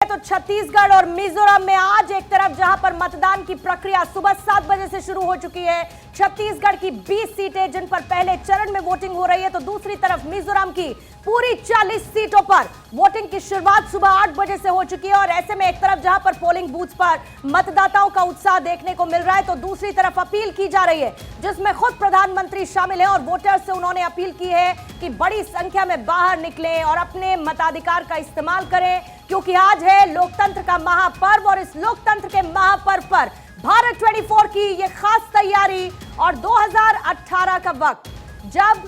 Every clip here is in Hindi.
तो छत्तीसगढ़ और मिजोरम में आज एक तरफ जहां पर मतदान की प्रक्रिया सुबह 7 बजे से शुरू हो चुकी है, छत्तीसगढ़ की 20 सीटें जिन पर पहले चरण में वोटिंग हो रही है, तो दूसरी तरफ मिजोरम की पूरी 40 सीटों पर वोटिंग की शुरुआत सुबह 8 बजे से हो चुकी है। और ऐसे में एक तरफ जहां पर पोलिंग बूथ पर मतदाताओं का उत्साह देखने को मिल रहा है, तो दूसरी तरफ अपील की जा रही है जिसमें खुद प्रधानमंत्री शामिल हैं और वोटर्स से उन्होंने अपील की है कि बड़ी संख्या में बाहर निकलें और अपने मताधिकार का इस्तेमाल करें, क्योंकि आज है लोकतंत्र का महापर्व। और इस लोकतंत्र के महापर्व पर भारत 24 की ये खास तैयारी और 2018 का वक्त जब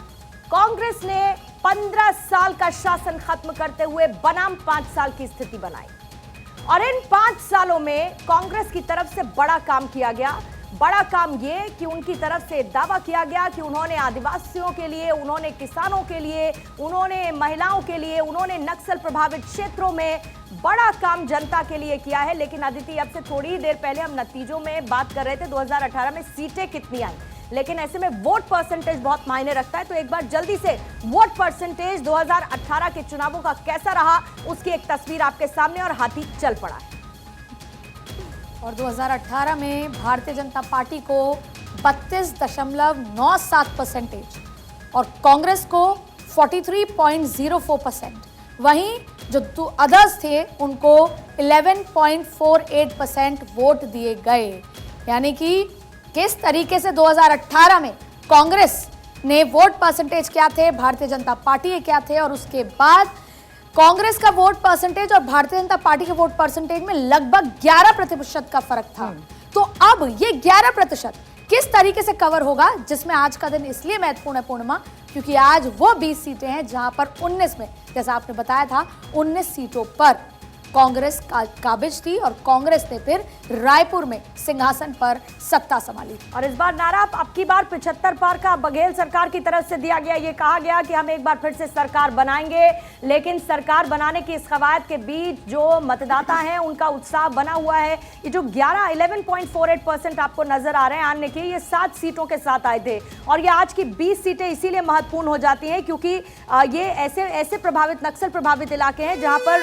कांग्रेस ने 15 साल का शासन खत्म करते हुए बनाम 5 साल की स्थिति बनाई, और इन 5 सालों में कांग्रेस की तरफ से बड़ा काम किया गया। बड़ा काम ये कि उनकी तरफ से दावा किया गया कि उन्होंने आदिवासियों के लिए, उन्होंने किसानों के लिए, उन्होंने महिलाओं के लिए, उन्होंने नक्सल प्रभावित क्षेत्रों में बड़ा काम जनता के लिए किया है। लेकिन अदिति, अब से थोड़ी ही देर पहले हम नतीजों में बात कर रहे थे 2018 में सीटें कितनी आई, लेकिन ऐसे में वोट परसेंटेज बहुत मायने रखता है। तो एक बार जल्दी से वोट परसेंटेज 2018 के चुनावों का कैसा रहा, उसकी एक तस्वीर आपके सामने, और हाथी चल पड़ा है। और 2018 में भारतीय जनता पार्टी को 32.97% और कांग्रेस को 43.04%, वहीं जो अदर्स थे उनको 11.48% वोट दिए गए। यानी कि किस तरीके से 2018 में कांग्रेस ने वोट परसेंटेज क्या थे, भारतीय जनता पार्टी के क्या थे, और उसके बाद कांग्रेस का वोट परसेंटेज और भारतीय जनता पार्टी के वोट परसेंटेज में लगभग 11% का फर्क था। तो अब ये 11% किस तरीके से कवर होगा, जिसमें आज का दिन इसलिए महत्वपूर्ण है पूर्णिमा, क्योंकि आज वो 20 सीटें हैं जहां पर 19 में, जैसा आपने बताया था, 19 सीटों पर कांग्रेस काबिज थी और कांग्रेस ने फिर रायपुर में सिंहासन पर सत्ता संभाली। और इस बार नारा अब की बार 75 पार का बघेल सरकार की तरफ से दिया गया। ये कहा गया कि हम एक बार फिर से सरकार बनाएंगे, लेकिन सरकार बनाने की इस कवायद के बीच जो मतदाता हैं उनका उत्साह बना हुआ है। ये जो 11.48% आपको नजर आ रहे हैं आने के, ये 7 सीटों के साथ आए थे, और ये आज की 20 सीटें इसीलिए महत्वपूर्ण हो जाती हैं क्योंकि ये ऐसे प्रभावित, नक्सल प्रभावित इलाके हैं जहां पर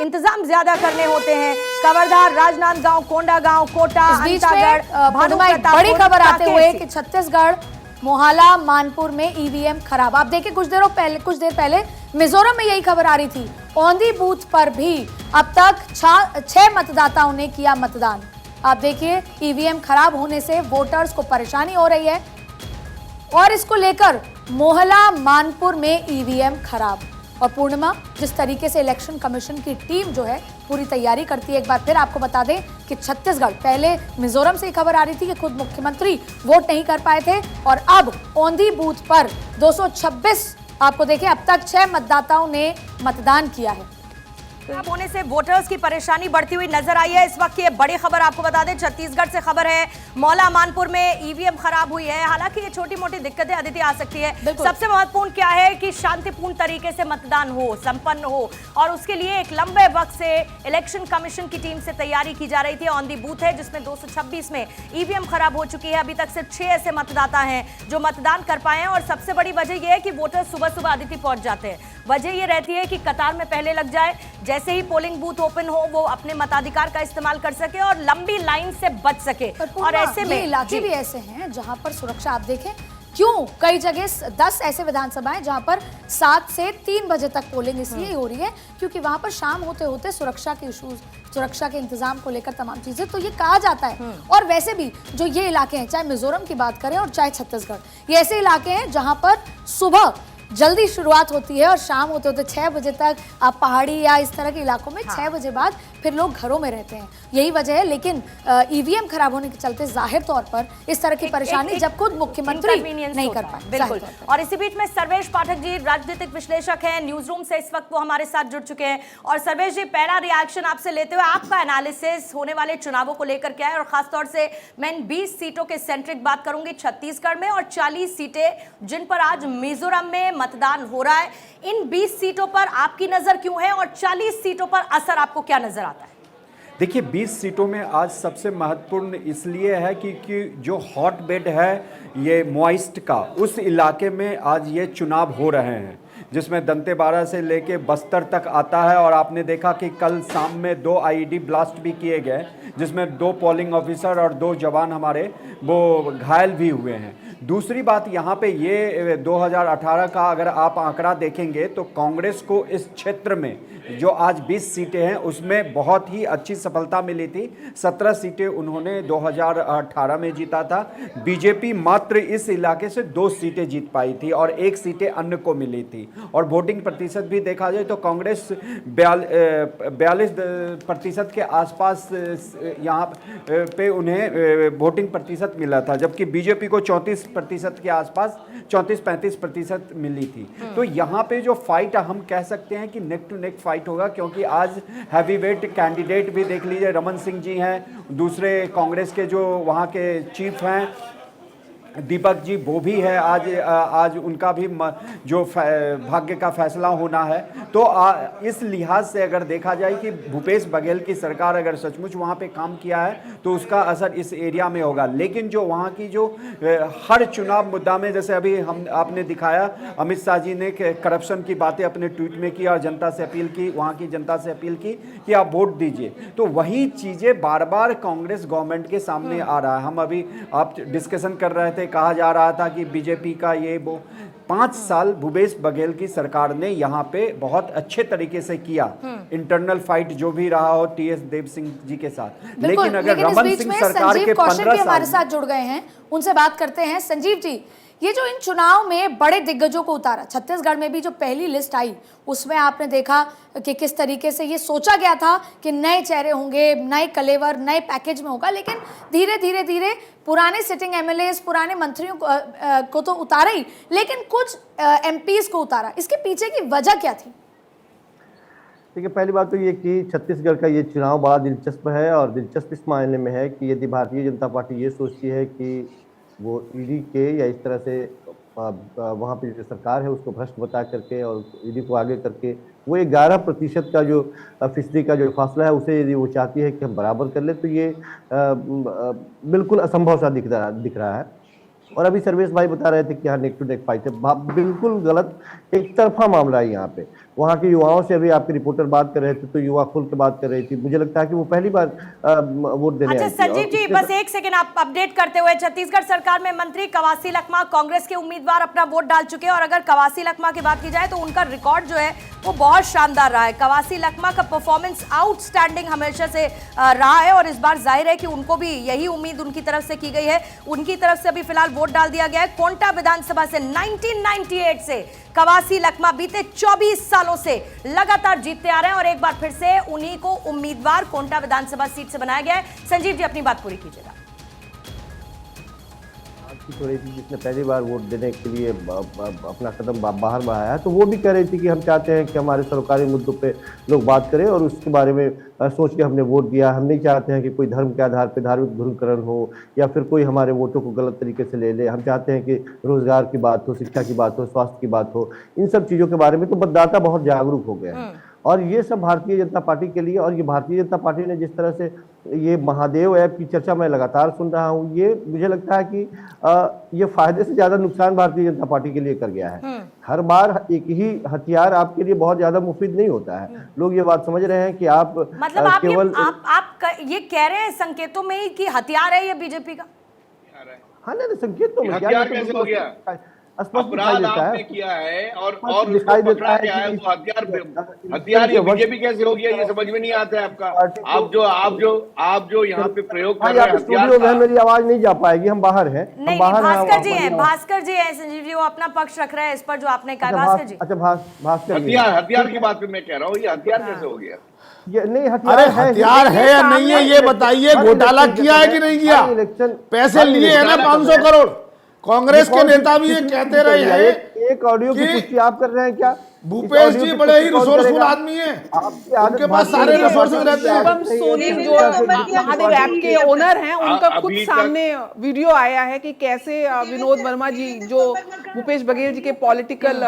इंतजाम ज्यादा करने होते हैं। कवर्धा, राजनांदगांव, कोंडागांव, कोटा, अंतागढ़, बड़ी खबर आते हुए कि छत्तीसगढ़ मोहाला, मानपुर में ईवीएम खराब। आप देखिए कुछ देर पहले मिजोरम में यही खबर आ रही थी। औंधी बूथ पर भी अब तक 6 मतदाताओं ने किया मतदान। आप देखिए ईवीएम खराब होने से वोटर्स को परेशानी हो रही है, और इसको लेकर मोहला, मानपुर में ईवीएम खराब। और पूर्णिमा, जिस तरीके से इलेक्शन कमीशन की टीम जो है पूरी तैयारी करती है, एक बार फिर आपको बता दें कि छत्तीसगढ़, पहले मिजोरम से खबर आ रही थी कि खुद मुख्यमंत्री वोट नहीं कर पाए थे, और अब औंधी बूथ पर 226, आपको देखिए अब तक 6 मतदाताओं ने मतदान किया है। खराब होने से वोटर्स की परेशानी बढ़ती हुई नजर आई है। इस वक्त की बड़ी खबर आपको बता दें, छत्तीसगढ़ से खबर है, मौला, मानपुर में ईवीएम खराब हुई है। हालांकि ये छोटी मोटी दिक्कतें अदिति आ सकती है, सबसे महत्वपूर्ण क्या है कि शांतिपूर्ण तरीके से मतदान हो, संपन्न हो, और उसके लिए एक लंबे वक्त से इलेक्शन कमीशन की टीम से तैयारी की जा रही थी। ऑन दी बूथ है जिसमें 226 में ईवीएम खराब हो चुकी है। अभी तक सिर्फ 6 ऐसे मतदाता हैं जो मतदान कर पाए हैं, और सबसे बड़ी वजह यह है कि वोटर सुबह सुबह अदिति पहुंच जाते हैं। वजह यह रहती है कि कतार में पहले लग जाए, जैसे ही पोलिंग बूथ ओपन हो वो अपने मताधिकार का इस्तेमाल कर सके और लंबी लाइन से बच सके। और ऐसे में इलाके भी ऐसे हैं जहां पर सुरक्षा, आप देखें क्यों कई जगह 10 ऐसे विधानसभाएं जहां पर 7 से 3 बजे तक पोलिंग इसलिए हो रही है क्योंकि वहां पर शाम होते होते सुरक्षा के इश्यूज, सुरक्षा के इंतजाम को लेकर तमाम चीजें, तो ये कहा जाता है। और वैसे भी जो ये इलाके हैं, चाहे मिजोरम की बात करें और चाहे छत्तीसगढ़, ये ऐसे इलाके हैं जहां पर सुबह जल्दी शुरुआत होती है और शाम होते होते 6 बजे तक आप पहाड़ी या इस तरह के इलाकों में 6 बजे बाद फिर लोग घरों में रहते हैं, यही वजह है। लेकिन ईवीएम खराब होने के चलते जाहिर तौर पर इस तरह की परेशानी जब खुद मुख्यमंत्री नहीं कर पाए। बिल्कुल। और इसी बीच में सर्वेश पाठक जी राजनीतिक विश्लेषक हैं, न्यूज रूम से इस वक्त वो हमारे साथ जुड़ चुके हैं। और सर्वेश जी, पहला रिएक्शन आपसे लेते हुए, आपका एनालिसिस होने वाले चुनावों को लेकर क्या है, और खासतौर से मैं इन 20 सीटों के सेंट्रिक बात करूंगी छत्तीसगढ़ में, और 40 सीटें जिन पर आज मिजोरम में मतदान हो रहा है, इन 20 सीटों पर आपकी नजर क्यों है और 40 सीटों पर असर आपको क्या नजर आता है? देखिए 20 सीटों में आज सबसे महत्वपूर्ण इसलिए है क्योंकि जो हॉट बेड है ये मॉइस्ट का, उस इलाके में आज ये चुनाव हो रहे हैं। जिसमें दंतेवाड़ा से लेके बस्तर तक आता है। और आपने देखा कि कल शाम में 2 आईईडी ब्लास्ट भी किए गए, जिसमें 2 पोलिंग ऑफिसर और 2 जवान हमारे वो घायल भी हुए हैं। दूसरी बात यहाँ पे ये 2018 का अगर आप आंकड़ा देखेंगे तो कांग्रेस को इस क्षेत्र में जो आज 20 सीटें हैं उसमें बहुत ही अच्छी सफलता मिली थी। 17 सीटें उन्होंने 2018 में जीता था। बीजेपी मात्र इस इलाके से 2 सीटें जीत पाई थी और 1 सीटें अन्य को मिली थी। और वोटिंग प्रतिशत भी देखा जाए तो कांग्रेस 42% के आसपास यहाँ पे उन्हें वोटिंग प्रतिशत मिला था, जबकि बीजेपी को 34% के आसपास 34-35% मिली थी। तो यहाँ पे जो फाइट हम कह सकते हैं कि नेक टू नेक फाइट होगा, क्योंकि आज हैवीवेट कैंडिडेट भी देख लीजिए, रमन सिंह जी हैं, दूसरे कांग्रेस के जो वहाँ के चीफ हैं दीपक जी, वो भी है। आज उनका भी जो भाग्य का फैसला होना है। तो इस लिहाज से अगर देखा जाए कि भूपेश बघेल की सरकार अगर सचमुच वहाँ पे काम किया है तो उसका असर इस एरिया में होगा। लेकिन जो वहाँ की जो हर चुनाव मुद्दा में, जैसे अभी आपने दिखाया, अमित शाह जी ने करप्शन की बातें अपने ट्वीट में की और जनता से अपील की, वहाँ की जनता से अपील की कि आप वोट दीजिए। तो वही चीज़ें बार बार कांग्रेस गवर्नमेंट के सामने आ रहा है। हम अभी आप डिस्कशन कर रहे थे, कहा जा रहा था कि बीजेपी का ये वो 5 साल भूपेश बघेल की सरकार ने यहाँ पे बहुत अच्छे तरीके से किया। इंटरनल फाइट जो भी रहा हो टीएस देव सिंह जी के साथ। लेकिन अगर रमन सिंह सरकार के 15 साल हमारे साथ जुड़ गए हैं, उनसे बात करते हैं। संजीव जी, ये जो इन चुनाव में बड़े दिग्गजों को उतारा, छत्तीसगढ़ में भी जो पहली लिस्ट आई उसमें आपने देखा कि किस तरीके से ये सोचा गया था कि नए चेहरे होंगे, नए कलेवर, नए पैकेज में होगा, लेकिन धीरे धीरे पुराने सिटिंग एमएलएस, पुराने मंत्रियों को तो उतारा ही, लेकिन कुछ एमपीज को उतारा। इसके पीछे की वजह क्या थी? देखिए, पहली बात तो ये कि छत्तीसगढ़ का ये चुनाव बड़ा दिलचस्प है, और दिलचस्प इस मायने में है कि यदि भारतीय जनता पार्टी ये सोचती है कि वो ईडी के या इस तरह से वहाँ पे जो सरकार है उसको भ्रष्ट बता करके और ईडी को आगे करके वो 11% का जो फीसदी का जो फासला है उसे यदि वो चाहती है कि हम बराबर कर ले, तो ये बिल्कुल असंभव सा दिख रहा है। और अभी सर्वेश भाई बता रहे थे कि यहाँ नेक टू नेक फाइट है, बिल्कुल गलत, एक तरफा मामला है यहाँ पे। वहाँ के युवाओं से अभी आपके रिपोर्टर बात कर रहे थे तो युवा खुल के बात कर रही थी, मुझे लगता है कि वो पहली बार वोट देने आई थी। अच्छा संजीव जी, बस एक सेकंड आप अपडेट करते हुए, छत्तीसगढ़ सरकार में मंत्री कवासी लखमा कांग्रेस के उम्मीदवार अपना वोट डाल चुके हैं, और अगर कवासी लखमा की बात की जाए तो उनका रिकॉर्ड जो है वो बहुत शानदार रहा है। कवासी लखमा का परफॉर्मेंस आउटस्टैंडिंग हमेशा से रहा है, और इस बार जाहिर है कि उनको भी यही उम्मीद उनकी तरफ से की गई है। उनकी तरफ से अभी फिलहाल वोट डाल दिया गया है। कोंटा विधानसभा से 1998 से कवासी लखमा बीते 24 सालों से लगातार जीतते आ रहे हैं, और एक बार फिर से उन्हीं को उम्मीदवार कोंटा विधानसभा सीट से बनाया गया है। संजीव जी, अपनी बात पूरी कीजिएगा। हो रही थी जिसने पहली बार वोट देने के लिए अपना कदम बाहर बढ़ाया है, तो वो भी कह रही थी कि हम चाहते हैं कि हमारे सरकारी मुद्दों पे लोग बात करें और उसके बारे में सोच के हमने वोट दिया। हम नहीं चाहते हैं कि कोई धर्म के आधार पर धार्मिक ध्रुवीकरण हो या फिर कोई हमारे वोटों को गलत तरीके से ले ले। हम चाहते हैं कि रोजगार की बात हो, शिक्षा की बात हो, स्वास्थ्य की बात हो, इन सब चीज़ों के बारे में तो मतदाता बहुत जागरूक हो गए हैं। और ये सब भारतीय जनता पार्टी के लिए, और ये भारतीय जनता पार्टी ने जिस तरह से ये महादेव ऐप की चर्चा मैं लगातार सुन रहा हूँ, ये मुझे लगता है कि ये फायदे से ज्यादा नुकसान भारतीय जनता पार्टी के लिए कर गया है। हर बार एक ही हथियार आपके लिए बहुत ज्यादा मुफीद नहीं होता है। लोग ये बात समझ रहे हैं कि आप मतलब आप केवल ये कह रहे हैं संकेतों में ही कि हथियार है ये बीजेपी का। हाँ नहीं, संकेत तो हथियार कैसे हो गया? अपराध आपने किया है और उसको पकड़ा गया है, वो हथियार ये बीजेपी कैसे हो गया, ये समझ में नहीं आता है आपका। आप जो यहाँ पे प्रयोग कर रहे हैं स्टूडियो में मेरी आवाज नहीं जा पाएगी, हम बाहर हैं। नहीं, भास्कर जी हैं संजीव जी, वो अपना पक्ष रख रहे हैं इस पर जो आपने कहा। भास्कर जी, अच्छा भास्कर, हथियार की बात पे मैं कह रहा हूँ, ये हथियार कैसे हो गया? ये नहीं, हथियार है या नहीं है ये बताइए। घोटाला किया है कि नहीं किया? पैसे लिए है ना 500 करोड़। कांग्रेस के नेता भी ये कहते रहे हैं। एक ऑडियो की पुष्टि आप कर रहे हैं क्या? भूपेश जी बड़े ही रिसोर्सफुल आदमी हैं, उनके पास सारे रिसोर्सेज रहते हैं। शुभम सोनी जो महादेव ऐप के ओनर हैं, उनका खुद सामने वीडियो आया है कि कैसे विनोद वर्मा जी जो भूपेश बघेल जी के पॉलिटिकल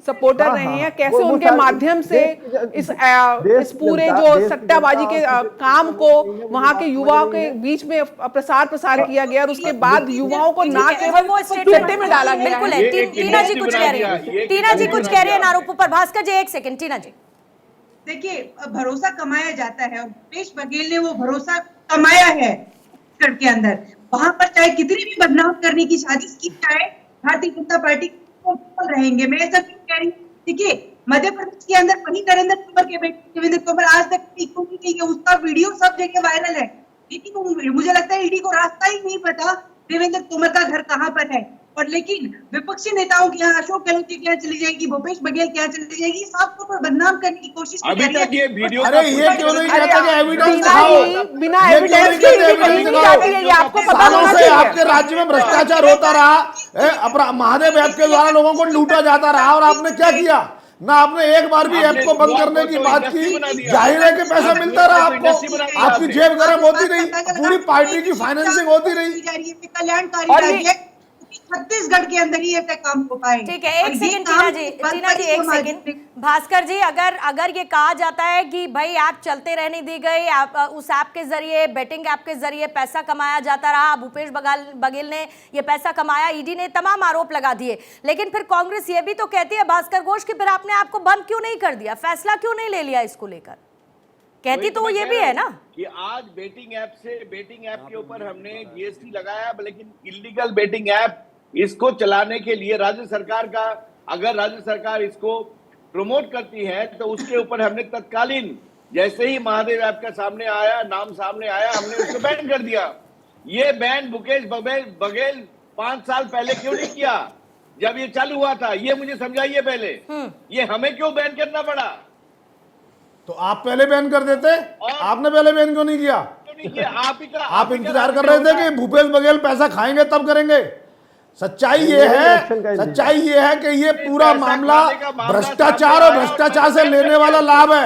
सपोर्टर रहे हैं, कैसे उनके माध्यम से इस पूरे जो सट्टाबाजी के काम को वहां के युवाओं के बीच में प्रसार किया गया और उसके बाद युवाओं को ना केवल वो सट्टे में डाला गया। बिल्कुल है। टीना जी कुछ कह रही है, टीना जी कुछ कह रही है आरोपों पर। भास्कर जी एक सेकंड। टीना जी देखिए, भरोसा कमाया जाता है और भूपेश बघेल ने वो भरोसा कमाया है के अंदर। वहां पर चाहे कितनी भी बदनाम करने की साजिश की जाए, भारतीय जनता पार्टी को रहेंगे। मैं ऐसा क्यों कह रही हूँ? देखिए, मध्य प्रदेश के अंदर वही नरेंद्र तोमर के बेटे देवेंद्र तोमर आज तक नहीं है, उसका वीडियो सब जगह वायरल है, लेकिन मुझे लगता है ईडी को रास्ता ही नहीं पता देवेंद्र तोमर का घर कहाँ पर है। और लेकिन विपक्षी नेताओं के यहाँ, अशोक गहलोत के यहाँ चली जाएगी, भूपेश बघेल के यहाँ चली जाएगी, सबको पर बदनाम करने की कोशिश अभी तक ये वीडियो अरे ये क्यों नहीं कहता कि एविडेंस दिखाओ? बिना ये क्यों नहीं कहते एविडेंस दिखाओ? आपको पता सालों होना से चाहिए। आपके राज्य में भ्रष्टाचार होता रहा, महादेव ऐप के द्वारा लोगों को लूटा जाता रहा, और आपने क्या किया? ना आपने एक बार भी ऐप को बंद करने की बात की। जाहिर है कि पैसा मिलता रहा आपको, आपकी जेब गर्म होती रही, पूरी पार्टी की फाइनेंसिंग होती रही। कल्याणकारी छत्तीसगढ़ के अंदर ही ऐसा काम हो पाए। ठीक है, एक सेकंड टीना जी एक सेकंड। भास्कर जी, अगर ये कहा जाता है कि भाई ऐप चलते रहने दी गई, उस ऐप के जरिए, बेटिंग ऐप के जरिए पैसा कमाया जाता रहा, भूपेश बघेल ने ये पैसा कमाया, ईडी ने तमाम आरोप लगा दिए, लेकिन फिर कांग्रेस ये भी तो कहती है भास्कर घोष कि फिर आपने ऐप को बंद क्यों नहीं कर दिया, फैसला क्यों नहीं ले लिया इसको लेकर? कहती तो वो ये भी है ना कि आज बेटिंग ऐप के ऊपर हमने जीएसटी लगाया, लेकिन इलीगल बेटिंग ऐप इसको चलाने के लिए राज्य सरकार का, अगर राज्य सरकार इसको प्रमोट करती है तो उसके ऊपर हमने तत्कालीन, जैसे ही महादेव ऐप का नाम सामने आया, हमने उसको बैन कर दिया। ये बैन भूपेश बघेल 5 साल पहले क्यों नहीं किया जब ये चालू हुआ था? ये मुझे समझाइए पहले, ये हमें क्यों बैन करना पड़ा? तो आप पहले बैन कर देते, आपने पहले बैन क्यों नहीं किया? आप इंतजार कर रहे थे कि भूपेश बघेल पैसा खाएंगे तब करेंगे। सच्चाई ये है कि ये पूरा मामला भ्रष्टाचार और भ्रष्टाचार से लेने वाला लाभ है।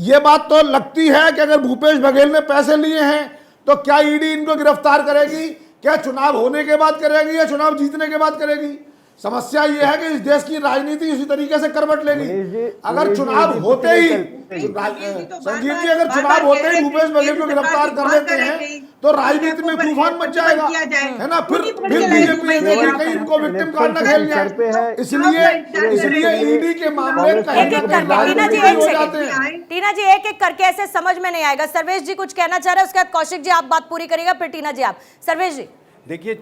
ये बात तो लगती है कि अगर भूपेश बघेल ने पैसे लिए हैं तो क्या ईडी इनको गिरफ्तार करेगी? क्या चुनाव होने के बाद करेगी या चुनाव जीतने के बाद करेगी? समस्या ये है कि इस देश की राजनीति इसी तरीके से करवट लेगी। अगर चुनाव होते ही संजीव जी, अगर चुनाव होते ही भूपेश बघेल को गिरफ्तार कर लेते हैं तो राजनीति में तूफान मच जाएगा, है ना? फिर बीजेपी कहीं इनको विक्टिम कार्ड न खेल जाए। इसलिए ईडी के मामले टीना जी एक करके ऐसे समझ में नहीं आएगा। सर्वेश जी कुछ कहना चाह रहे हैं, उसके बाद कौशिक जी आप बात पूरी करिएगा, फिर टीना जी आप। सर्वेश जी देखिए,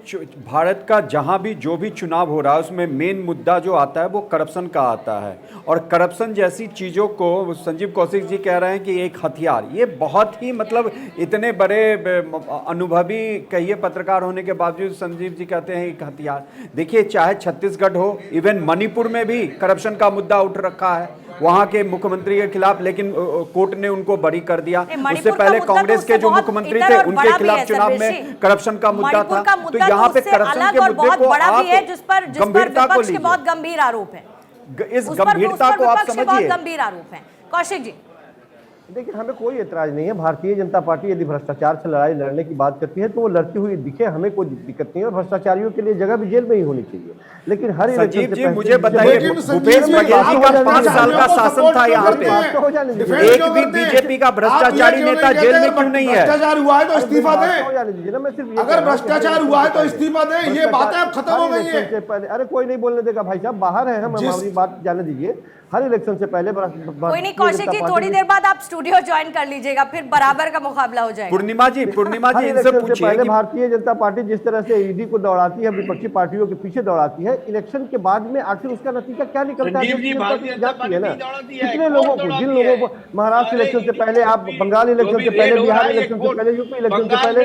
भारत का जहां भी जो भी चुनाव हो रहा है उसमें मेन मुद्दा जो आता है वो करप्शन का आता है, और करप्शन जैसी चीज़ों को संजीव कौशिक जी कह रहे हैं कि एक हथियार, ये बहुत ही मतलब इतने बड़े अनुभवी कहिए पत्रकार होने के बावजूद संजीव जी कहते हैं एक हथियार। देखिए, चाहे छत्तीसगढ़ हो, इवन मणिपुर में भी करप्शन का मुद्दा उठ रखा है वहां के मुख्यमंत्री के खिलाफ, लेकिन कोर्ट ने उनको बरी कर दिया। उससे पहले कांग्रेस के जो मुख्यमंत्री थे उनके खिलाफ चुनाव में करप्शन का मुद्दा था। तो यहाँ पे करप्शन के मुद्दे को आप गंभीरता को लीजिए, बहुत गंभीर आरोप है, इस गंभीरता को आप समझिए। गंभीर आरोप है। कौशिक जी देखिए, हमें कोई एतराज नहीं है। भारतीय जनता पार्टी यदि भ्रष्टाचार से लड़ाई लड़ने की बात करती है तो वो लड़ती हुई दिखे, हमें कोई दिक्कत नहीं है। भ्रष्टाचारियों के लिए जगह भी जेल में ही होनी चाहिए, लेकिन हर संजीव जी मुझे बताइए, भूपेश बघेल जी का 5 साल का शासन था यहाँ पे, एक भी बीजेपी का भ्रष्टाचारी नेता जेल में क्यों नहीं है? भ्रष्टाचार हुआ है तो इस्तीफा दे, अगर भ्रष्टाचार हुआ है तो इस्तीफा दे, ये बातें अब खत्म हो गई है। अरे कोई नहीं बोलने देगा भाई साहब, बाहर है, हम हमारी बात जाने दीजिए। हर इलेक्शन से पहले कोई नहीं, कौशिक जी थोड़ी देर बाद आप स्टूडियो ज्वाइन कर लीजिएगा, फिर बराबर का मुकाबला हो जाएगा। पूर्णिमा जी इनसे पूछिए पहले भारतीय जनता पार्टी जिस तरह से ईडी को दौड़ाती है, विपक्षी पार्टियों के पीछे दौड़ाती है, इलेक्शन के बाद में आखिर उसका नतीजा क्या निकलता है जाती है ना। कितने लोगों को, जिन लोगों को महाराष्ट्र इलेक्शन से पहले, आप बंगाल इलेक्शन से पहले, बिहार इलेक्शन से पहले, यूपी इलेक्शन से पहले,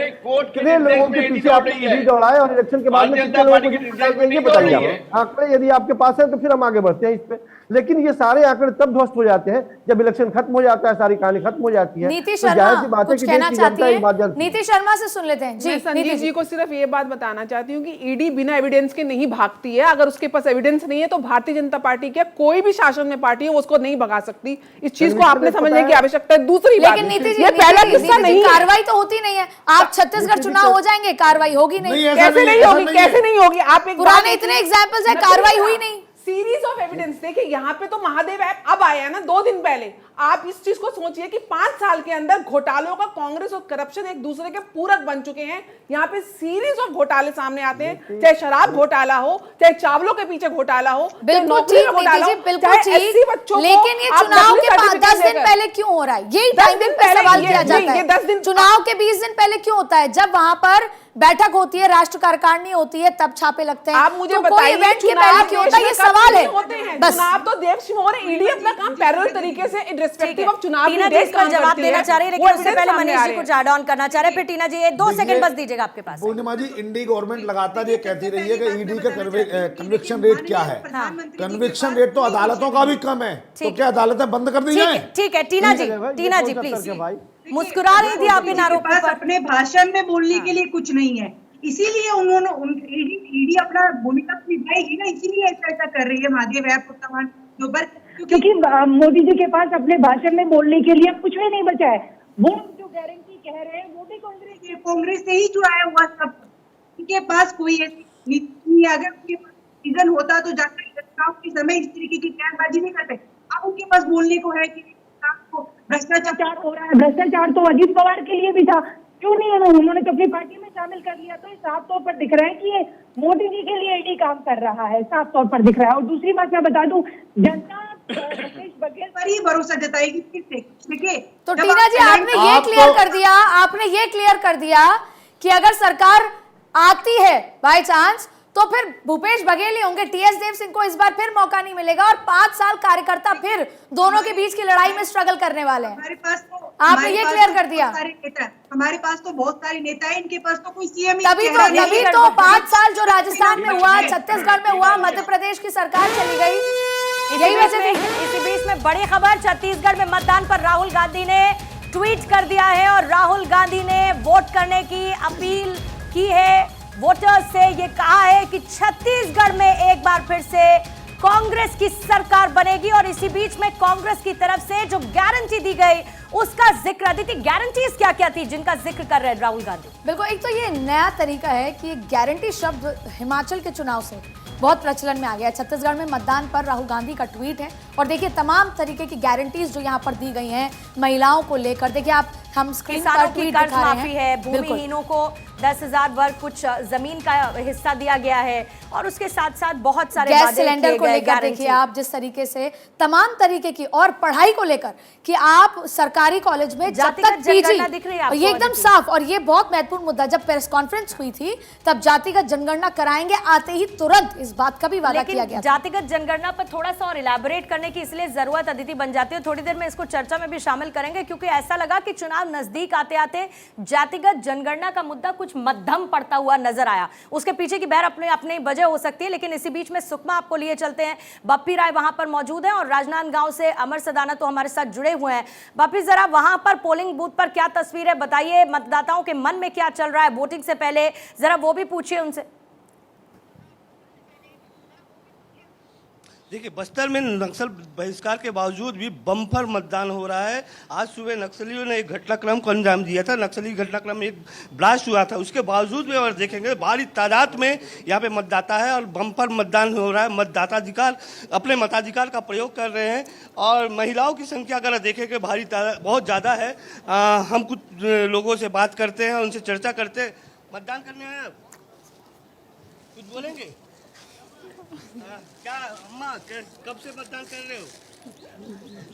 कितने लोगों के पीछे आपने ईडी दौड़ाए और इलेक्शन के बाद में कितने लोगों को ये बताइए आप आंकड़े, यदि आपके पास है तो फिर हम आगे बढ़ते हैं इस पे। लेकिन ये सारे आंकड़े तब ध्वस्त हो जाते हैं जब इलेक्शन खत्म हो जाता है, सारी कहानी खत्म हो जाती है। नीति तो जाहिर सी शर्मा बात है कुछ कि कहना देश की चाहती जनता एक बात है, जानती है। नीति शर्मा से सुन लेते हैं जी। मैं संजीव नीति जी को सिर्फ ये बात बताना चाहती हूँ कि ईडी बिना एविडेंस के नहीं भागती है। अगर उसके पास एविडेंस नहीं है तो भारतीय जनता पार्टी क्या कोई भी शासन में पार्टी है उसको नहीं भगा सकती। इस चीज को आपने समझने की आवश्यकता है। दूसरी बात, लेकिन नीति जी, ये पहला किस्सा नहीं है। कार्रवाई तो होती नहीं है। आप छत्तीसगढ़ चुनाव हो जाएंगे, कार्रवाई होगी नहीं। नहीं, ऐसा कैसे नहीं ऐसा होगी, कैसे नहीं होगी? आप एक पुराने इतने एग्जाम्पल्स है, कार्रवाई हुई नहीं। सीरीज ऑफ एविडेंस देखिए, यहाँ पे तो महादेव ऐप अब आया ना 2 दिन पहले। आप इस चीज को सोचिए कि 5 साल के अंदर घोटालों का कांग्रेस और करप्शन एक दूसरे के पूरक बन चुके हैं। यहाँ पे सीरीज ऑफ घोटाले सामने आते हैं, चाहे शराब घोटाला हो, चाहे चावलों के पीछे घोटाला हो, बिल्कुल ठीक नीति जी, बिल्कुल ठीक। लेकिन ये चुनाव के 10 दिन पहले क्यों हो रहा है? यही टाइमिंग पे सवाल किया जाता है। चुनाव के 20 दिन पहले क्यों होता है? जब वहां पर बैठक होती है, राष्ट्र कार्यकारिणी होती है, तब छापे लगते हैं। आप मुझे तो बताइए, कोई इवेंट के पहले क्यों होता है? ये सवाल है बस। चुनाव तो देश में हो रहे, ईडी अपना काम पैरेलल तरीके से इररिस्पेक्टिव ऑफ चुनाव टीना जी इसका जवाब देना चाह रही है, लेकिन उससे पहले मनीष जी कुछ ऐड ऑन करना चाह रहे हैं। फिर टीना जी 2 सेकंड बस दीजिएगा आपके पास। पूर्णिमा जी, इंडी गवर्नमेंट लगातार ये कहती रही है कि ईडी का कन्विक्शन रेट क्या है। कन्विक्शन रेट तो अदालतों का भी कम है, तो क्या अदालतें बंद कर दी जाए? ठीक है टीना जी प्लीज, मुस्कुरा रही थी आप इन आरोपों पर। अपने भाषण में बोलने के लिए कुछ नहीं है, इसीलिए उन्होंने ईडी अपना भूमिका निभाएगी ना, इसीलिए ऐसा कर रही है महादेव ऐप क्योंकि मोदी जी के पास अपने भाषण में बोलने के लिए कुछ भी नहीं बचा है। वो जो गारंटी कह रहे हैं वो भी कांग्रेस से ही चुराया हुआ सब। उनके पास कोई ऐसी नीति नहीं। अगर उनके पास रीजन होता तो जाकर चुनाव के समय इस तरीके की बयानबाजी नहीं करते। अब उनके पास बोलने को है कि भ्रष्टाचार हो रहा है। भ्रष्टाचार तो अजीत पवार के लिए भी था, क्यों नहीं उन्होंने तो अपनी पार्टी में शामिल कर लिया। तो साफ तौर पर दिख रहा है कि ये मोदी जी के लिए ईडी काम कर रहा है, साफ तौर पर दिख रहा है। और दूसरी बात मैं बता दूं, जनता भूपेश बघेल पर ही भरोसा जताएगी किससे? देखिए तो टीना जी आपने ये क्लियर कर दिया कि अगर सरकार आती है बाय चांस तो फिर भूपेश बघेल ही होंगे। टीएस देव सिंह को इस बार फिर मौका नहीं मिलेगा और 5 साल कार्यकर्ता फिर दोनों के बीच की लड़ाई में स्ट्रगल करने वाले हैं। हमारे पास तो आपने ये क्लियर कर दिया। हमारे पास तो बहुत सारे नेता हैं, इनके पास तो कोई सीएम तभी तो 5 साल जो राजस्थान में हुआ, छत्तीसगढ़ में हुआ, मध्य प्रदेश की सरकार चली गई। यही वजह थी। इसी बीच में बड़ी खबर, छत्तीसगढ़ में मतदान पर राहुल गांधी ने ट्वीट कर दिया है और राहुल गांधी ने वोट करने की अपील की है वोटर्स से। ये कहा है कि छत्तीसगढ़ में एक बार फिर से कांग्रेस की सरकार बनेगी और इसी बीच में कांग्रेस की तरफ से जो गारंटी दी गई उसका जिक्र, अदिति गारंटीज क्या क्या थी जिनका जिक्र कर रहे हैं राहुल गांधी? बिल्कुल, एक तो ये नया तरीका है कि गारंटी शब्द हिमाचल के चुनाव से बहुत प्रचलन में आ गया है। छत्तीसगढ़ में मतदान पर राहुल गांधी का ट्वीट है और देखिए तमाम तरीके की गारंटीज जो यहाँ पर दी गई हैं महिलाओं को लेकर। देखिए आप हम स्क्रीन पर ट्वीट दिखा रहे हैं। भूमिहीनों को 10,000 वर्ग कुछ जमीन का हिस्सा दिया गया है और उसके साथ साथ बहुत सारे गैस सिलेंडर को लेकर देखिए आप जिस तरीके से तमाम तरीके की, और पढ़ाई को लेकर कि आप सरकारी कॉलेज में जब तक जनगणना दिख रही है ये एकदम साफ। और ये बहुत महत्वपूर्ण मुद्दा, जब प्रेस कॉन्फ्रेंस हुई थी तब जातिगत जनगणना कराएंगे, आते ही तुरंत इस बात का भी वादा किया गया। जातिगत जनगणना पर थोड़ा सा और इलैबोरेट करने की इसलिए जरूरत अदिति बन जाती है। थोड़ी देर में इसको चर्चा में भी शामिल करेंगे क्योंकि ऐसा लगा कि चुनाव नजदीक आते आते जातिगत जनगणना का मुद्दा कुछ मध्यम पड़ता हुआ नजर आया। उसके पीछे की बहर अपने वजह हो सकती है, लेकिन इसी बीच में सुकमा आपको लिए चलते हैं। बप्पी राय वहां पर मौजूद हैं और राजनांदगांव से अमर सदाना तो हमारे साथ जुड़े हुए हैं। बप्पी, जरा वहां पर पोलिंग बूथ पर क्या तस्वीर है बताइए, मतदाताओं के मन में क्या चल रहा है वोटिंग से पहले, जरा वो भी पूछिए उनसे। देखिए, बस्तर में नक्सल बहिष्कार के बावजूद भी बम्पर मतदान हो रहा है। आज सुबह नक्सलियों ने एक घटनाक्रम को अंजाम दिया था। नक्सली घटनाक्रम में एक ब्लास्ट हुआ था, उसके बावजूद भी अगर देखेंगे भारी तादाद में यहाँ पे मतदाता है और बम्पर मतदान हो रहा है। मतदाताधिकार, अपने मताधिकार का प्रयोग कर रहे हैं और महिलाओं की संख्या अगर देखेंगे भारी तादाद बहुत ज़्यादा है। हम कुछ लोगों से बात करते हैं, उनसे चर्चा करते हैं। मतदान करने आए आप, कुछ बोलेंगे? क्या अम्मा कब से मतदान कर रहे हो?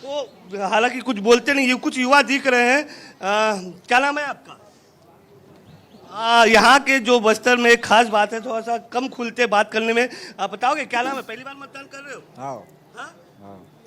तो हालांकि कुछ बोलते नहीं, ये कुछ युवा दिख रहे हैं। क्या नाम है आपका? यहाँ के जो बस्तर में एक खास बात है, थोड़ा सा कम खुलते बात करने में। आप बताओगे क्या नाम है? पहली बार मतदान कर रहे हो? हाँ,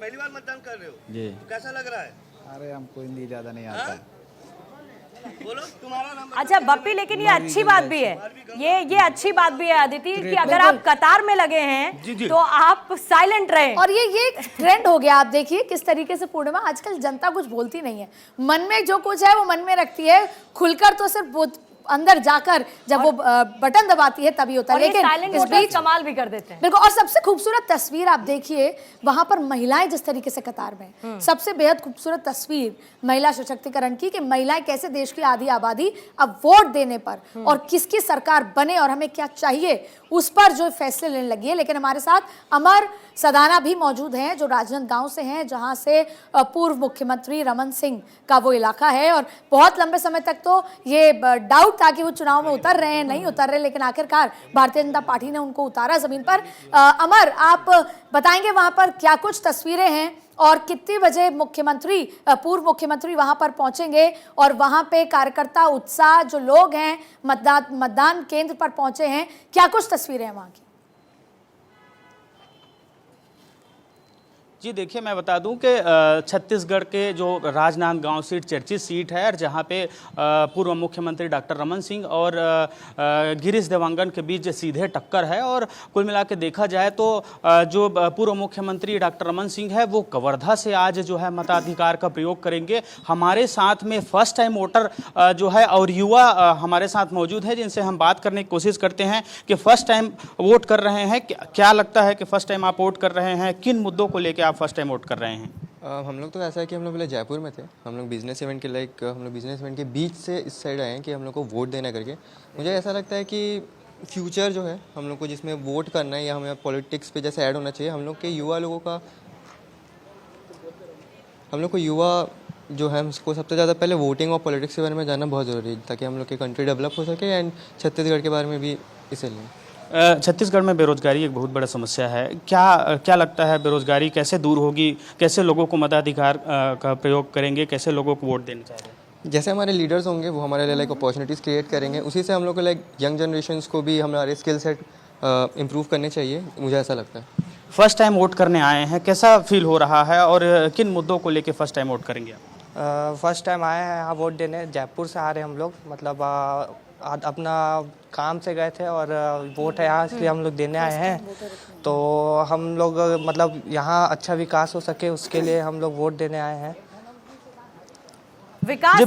पहली बार मतदान कर रहे हो जी। तो कैसा लग रहा है? अरे हमको हिंदी ज्यादा नहीं आता है। बोलो तुम्हारा नाम। अच्छा बप्पी, लेकिन ये अच्छी बात भी है, ये अच्छी बात भी है अदिति कि अगर आप कतार में लगे हैं तो आप साइलेंट रहे। और ये ट्रेंड हो गया। आप देखिए किस तरीके से पूर्णिमा आजकल जनता कुछ बोलती नहीं है, मन में जो कुछ है वो मन में रखती है, खुलकर तो सिर्फ अंदर जाकर जब वो बटन दबाती है तभी होता है। लेकिन साइलेंट इस बीच कमाल भी कर देते हैं। बिल्कुल। और सबसे खूबसूरत तस्वीर आप देखिए वहां पर महिलाएं जिस तरीके से कतार में, सबसे बेहद खूबसूरत तस्वीर महिला सशक्तिकरण की, कि महिलाएं कैसे देश की आधी आबादी अब वोट देने पर और किसकी सरकार बने और हमें क्या चाहिए उस पर जो फैसले लेने लगी है। लेकिन हमारे साथ अमर सदाना भी मौजूद हैं जो राजनांदगांव से हैं, जहां से पूर्व मुख्यमंत्री रमन सिंह का वो इलाका है। और बहुत लंबे समय तक तो ये डाउट था कि वो चुनाव में उतर रहे हैं नहीं उतर रहे, लेकिन आखिरकार भारतीय जनता पार्टी ने उनको उतारा जमीन पर। अमर, आप बताएंगे वहां पर क्या कुछ तस्वीरें हैं और कितने बजे पूर्व मुख्यमंत्री वहां पर पहुंचेंगे और वहां पे कार्यकर्ता उत्साह, जो लोग हैं मतदान केंद्र पर पहुंचे हैं, क्या कुछ तस्वीरें हैं वहां की? जी देखिए, मैं बता दूं कि छत्तीसगढ़ के जो राजनांदगांव सीट चर्चित सीट है और जहां पे पूर्व मुख्यमंत्री डॉक्टर रमन सिंह और गिरीश देवांगन के बीच सीधे टक्कर है। और कुल मिला के देखा जाए तो जो पूर्व मुख्यमंत्री डॉक्टर रमन सिंह है वो कवर्धा से आज जो है मताधिकार का प्रयोग करेंगे। हमारे साथ में फर्स्ट टाइम वोटर जो है और युवा हमारे साथ मौजूद है, जिनसे हम बात करने की कोशिश करते हैं कि फर्स्ट टाइम वोट कर रहे हैं, क्या लगता है कि फर्स्ट टाइम आप वोट कर रहे हैं, किन मुद्दों को लेकर फर्स्ट टाइम वोट कर रहे हैं? हम लोग तो ऐसा है कि हम लोग पहले जयपुर में थे, हम लोग बिजनेस इवेंट के हम लोग बिजनेस इवेंट के बीच से इस साइड आए हैं कि हम लोग को वोट देना करके। मुझे ऐसा लगता है कि फ्यूचर जो है हम लोग को जिसमें वोट करना है या हमें पॉलिटिक्स पे जैसे ऐड होना चाहिए, हम लोग के युवा जो है हमको सबसे ज़्यादा पहले वोटिंग और पॉलिटिक्स के बारे में जानना बहुत ज़रूरी है ताकि हम लोग की कंट्री डेवलप हो सके एंड छत्तीसगढ़ के बारे में भी इसीलिए। छत्तीसगढ़ में बेरोजगारी एक बहुत बड़ा समस्या है, क्या लगता है बेरोजगारी कैसे दूर होगी, कैसे लोगों को मताधिकार का प्रयोग करेंगे, कैसे लोगों को वोट देना चाहिए? जैसे हमारे लीडर्स होंगे वो हमारे लिए लाइक अपॉर्चुनिटीज़ क्रिएट करेंगे, उसी से हम लोग को लाइक यंग जनरेशन्स को भी हमारे स्किल सेट इम्प्रूव करने चाहिए, मुझे ऐसा लगता है। फर्स्ट टाइम वोट करने आए हैं, कैसा फील हो रहा है और किन मुद्दों को लेकर फर्स्ट टाइम वोट करेंगे आप? फर्स्ट टाइम आए हैं यहाँ वोट देने, जयपुर से आ रहे हैं हम लोग, मतलब अपना काम से गए थे और वोट है यहाँ इसलिए हम लोग देने आए हैं। तो हम लोग मतलब यहाँ अच्छा विकास हो सके उसके लिए हम लोग वोट देने आए हैं। विकास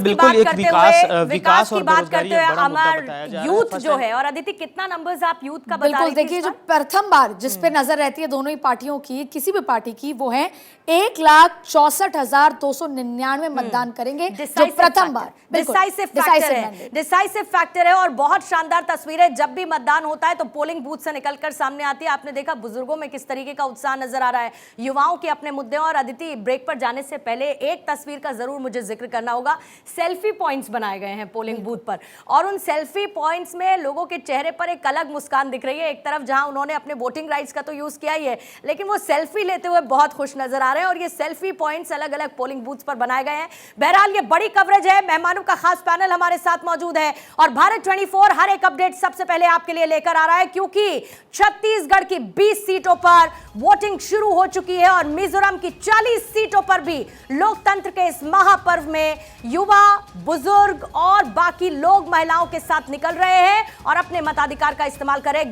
की बात करते हुए हमारा यूथ जो है, और अदिति कितना नंबर्स आप यूथ का बता रही थी? देखिए जो प्रथम बार जिस पे नजर रहती है दोनों ही पार्टियों की, किसी भी पार्टी की, वो है 1,64,299 मतदान करेंगे जो प्रथम बार। डिसाइसिव फैक्टर है और बहुत शानदार तस्वीर है। जब भी मतदान होता है तो पोलिंग बूथ से निकलकर सामने आती है। आपने देखा बुजुर्गों में किस तरीके का उत्साह नजर आ रहा है, युवाओं के अपने मुद्दे। और अदिति, ब्रेक पर जाने से पहले एक तस्वीर का जरूर मुझे जिक्र करना होगा। सेल्फी पॉइंट्स बनाए गए हैं पोलिंग बूथ पर और उन सेल्फी पॉइंट्स में लोगों के चेहरे पर एक अलग मुस्कान दिख रही है। एक तरफ जहां उन्होंने अपने वोटिंग राइट्स का तो यूज किया ही है, लेकिन वो सेल्फी लेते हुए बहुत खुश नजर आ रहे हैं। और ये सेल्फी पॉइंट्स अलग अलग पोलिंग बूथ्स पर बनाए गए हैं। बहरहाल ये बड़ी कवरेज है, मेहमानों का खास पैनल हमारे साथ मौजूद है और भारत 24 हर एक अपडेट सबसे पहले आपके लिए लेकर आ रहा है, क्योंकि छत्तीसगढ़ की 20 सीटों पर वोटिंग शुरू हो चुकी है और मिजोरम की 40 सीटों पर भी लोकतंत्र के इस महापर्व में युवा, बुजुर्ग और बाकी लोग महिलाओं के साथ निकल रहे हैं और अपने मताधिकार का इस्तेमाल करें।